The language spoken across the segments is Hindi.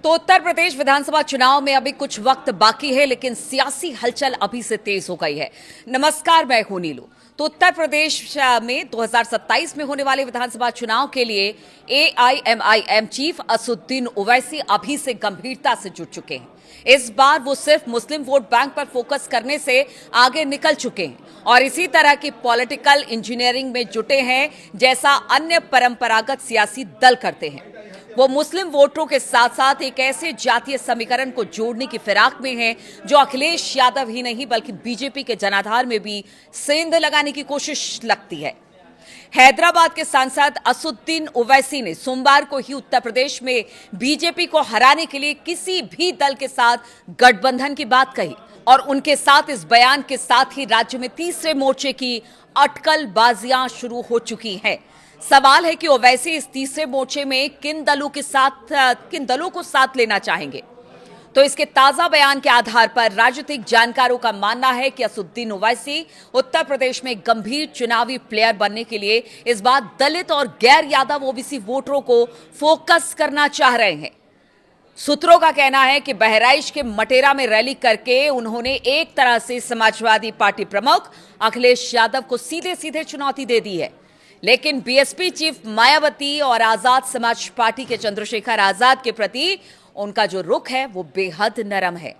तो उत्तर प्रदेश विधानसभा चुनाव में अभी कुछ वक्त बाकी है, लेकिन सियासी हलचल अभी से तेज हो गई है। नमस्कार, मैं हूं नीलू। तो उत्तर प्रदेश में 2027 में होने वाले विधानसभा चुनाव के लिए एआईएमआईएम चीफ असदुद्दीन ओवैसी अभी से गंभीरता से जुट चुके हैं। इस बार वो सिर्फ मुस्लिम वोट बैंक पर फोकस करने से आगे निकल चुके हैं और इसी तरह की पॉलिटिकल इंजीनियरिंग में जुटे हैं जैसा अन्य परंपरागत सियासी दल करते हैं। वो मुस्लिम वोटरों के साथ साथ एक ऐसे जातीय समीकरण को जोड़ने की फिराक में हैं जो अखिलेश यादव ही नहीं बल्कि बीजेपी के जनाधार में भी सेंध लगाने की कोशिश लगती है। हैदराबाद के सांसद असदुद्दीन ओवैसी ने सोमवार को ही उत्तर प्रदेश में बीजेपी को हराने के लिए किसी भी दल के साथ गठबंधन की बात कही और उनके साथ इस बयान के साथ ही राज्य में तीसरे मोर्चे की अटकलबाजियां शुरू हो चुकी हैं। सवाल है कि ओवैसी इस तीसरे मोर्चे में किन दलों को साथ लेना चाहेंगे। तो इसके ताजा बयान के आधार पर राजनीतिक जानकारों का मानना है कि असदुद्दीन ओवैसी उत्तर प्रदेश में गंभीर चुनावी प्लेयर बनने के लिए इस बार दलित और गैर यादव ओबीसी वोटरों को फोकस करना चाह रहे हैं। सूत्रों का कहना है कि बहराइच के मटेरा में रैली करके उन्होंने एक तरह से समाजवादी पार्टी प्रमुख अखिलेश यादव को सीधे सीधे चुनौती दे दी है। लेकिन बीएसपी चीफ मायावती और आजाद समाज पार्टी के चंद्रशेखर आजाद के प्रति उनका जो रुख है वो बेहद नरम है।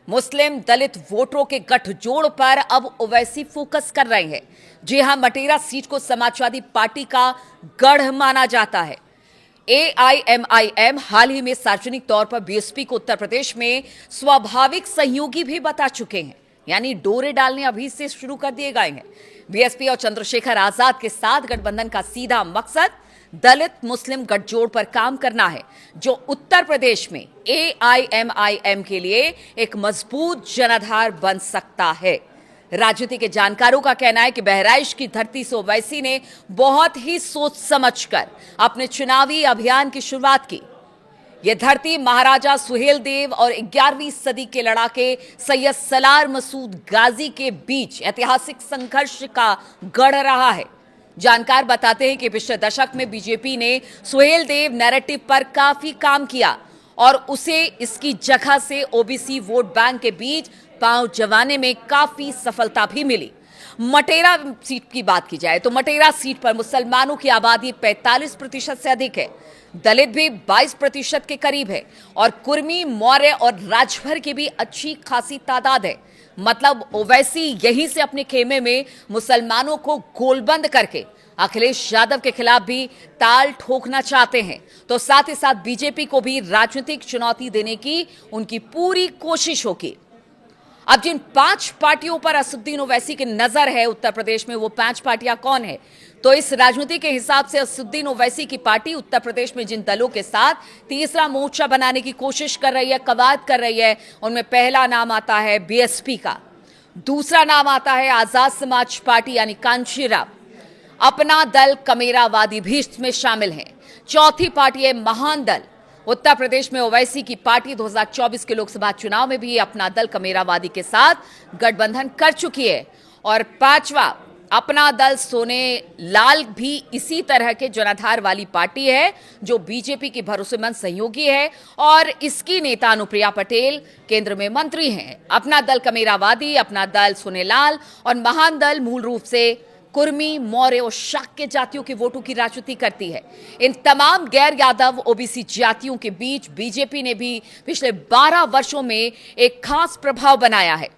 मुस्लिम दलित वोटरों के गठजोड़ पर अब ओवैसी फोकस कर रहे हैं। जी हां, मटेरा सीट को समाजवादी पार्टी का गढ़ माना जाता है। एआईएमआईएम हाल ही में सार्वजनिक तौर पर बीएसपी को उत्तर प्रदेश में स्वाभाविक सहयोगी भी बता चुके हैं, यानी डोरे डालने अभी से शुरू कर दिए गए हैं। बीएसपी और चंद्रशेखर आजाद के साथ गठबंधन का सीधा मकसद दलित मुस्लिम गठजोड़ पर काम करना है, जो उत्तर प्रदेश में एआईएमआईएम के लिए एक मजबूत जनाधार बन सकता है। राजनीति के जानकारों का कहना है कि बहराइच की धरती से ओवैसी ने बहुत ही सोच समझकर अपने चुनावी अभियान की शुरुआत की। यह धरती महाराजा सुहेलदेव और 11वीं सदी के लड़ाके सैयद सलार मसूद गाजी के बीच ऐतिहासिक संघर्ष का गढ़ रहा है। जानकार बताते हैं कि पिछले दशक में बीजेपी ने सुहेलदेव नैरेटिव पर काफी काम किया और उसे इसकी जगह से ओबीसी वोट बैंक के बीच पांव जमाने में काफी सफलता भी मिली। मटेरा सीट की बात की जाए तो मटेरा सीट पर मुसलमानों की आबादी 45% से अधिक है, दलित भी 22% के करीब है और कुर्मी, मौर्य और राजभर की भी अच्छी खासी तादाद है। मतलब ओवैसी यहीं से अपने खेमे में मुसलमानों को गोलबंद करके अखिलेश यादव के खिलाफ भी ताल ठोकना चाहते हैं, तो साथ ही साथ बीजेपी को भी राजनीतिक चुनौती देने की उनकी पूरी कोशिश होगी। अब जिन 5 पार्टियों पर असदुद्दीन ओवैसी की नजर है उत्तर प्रदेश में, वो 5 पार्टियां कौन है? तो इस राजनीति के हिसाब से असदुद्दीन ओवैसी की पार्टी उत्तर प्रदेश में जिन दलों के साथ तीसरा मोर्चा बनाने की कोशिश कर रही है, कवायद कर रही है, उनमें पहला नाम आता है बीएसपी का, दूसरा नाम आता है आजाद समाज पार्टी यानी कांशीराम, अपना दल कमेरावादी भी इसमें शामिल है, चौथी पार्टी है महान दल। उत्तर प्रदेश में ओवैसी की पार्टी 2024 के लोकसभा चुनाव में भी अपना दल कमेरावादी के साथ गठबंधन कर चुकी है और पांचवा अपना दल सोने लाल भी इसी तरह के जनाधार वाली पार्टी है जो बीजेपी की भरोसेमंद सहयोगी है और इसकी नेता अनुप्रिया पटेल केंद्र में मंत्री हैं। अपना दल कमेरावादी, अपना दल सोनेलाल और महान दल मूल रूप से कुर्मी, मौर्य और शाक्य जातियों के वोटों की राजनीति करती है। इन तमाम गैर यादव ओबीसी जातियों के बीच बीजेपी ने भी पिछले 12 वर्षों में एक खास प्रभाव बनाया है।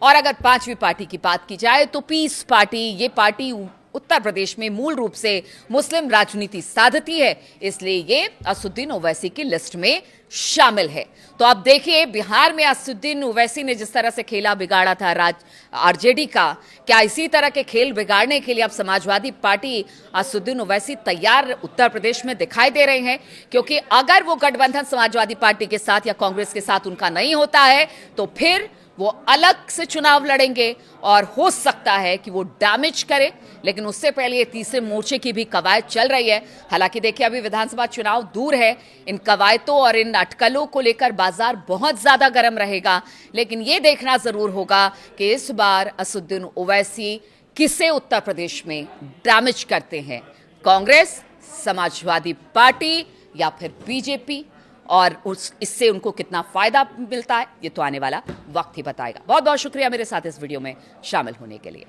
और अगर 5वीं पार्टी की बात की जाए तो पीस पार्टी, ये पार्टी उत्तर प्रदेश में मूल रूप से मुस्लिम राजनीति साधती है, इसलिए ये असदुद्दीन ओवैसी की लिस्ट में शामिल है। तो अब देखिए, बिहार में असदुद्दीन ओवैसी ने जिस तरह से खेला बिगाड़ा था आरजेडी का, क्या इसी तरह के खेल बिगाड़ने के लिए अब समाजवादी पार्टी असदुद्दीन ओवैसी तैयार उत्तर प्रदेश में दिखाई दे रहे हैं? क्योंकि अगर वो गठबंधन समाजवादी पार्टी के साथ या कांग्रेस के साथ उनका नहीं होता है तो फिर वो अलग से चुनाव लड़ेंगे और हो सकता है कि वो डैमेज करे, लेकिन उससे पहले ये तीसरे मोर्चे की भी कवायद चल रही है। हालांकि देखिए, अभी विधानसभा चुनाव दूर है, इन कवायदों और इन अटकलों को लेकर बाजार बहुत ज्यादा गर्म रहेगा, लेकिन ये देखना जरूर होगा कि इस बार असदुद्दीन ओवैसी किसे उत्तर प्रदेश में डैमेज करते हैं, कांग्रेस, समाजवादी पार्टी या फिर बीजेपी। और इससे उनको कितना फायदा मिलता है ये तो आने वाला वक्त ही बताएगा। बहुत बहुत शुक्रिया मेरे साथ इस वीडियो में शामिल होने के लिए।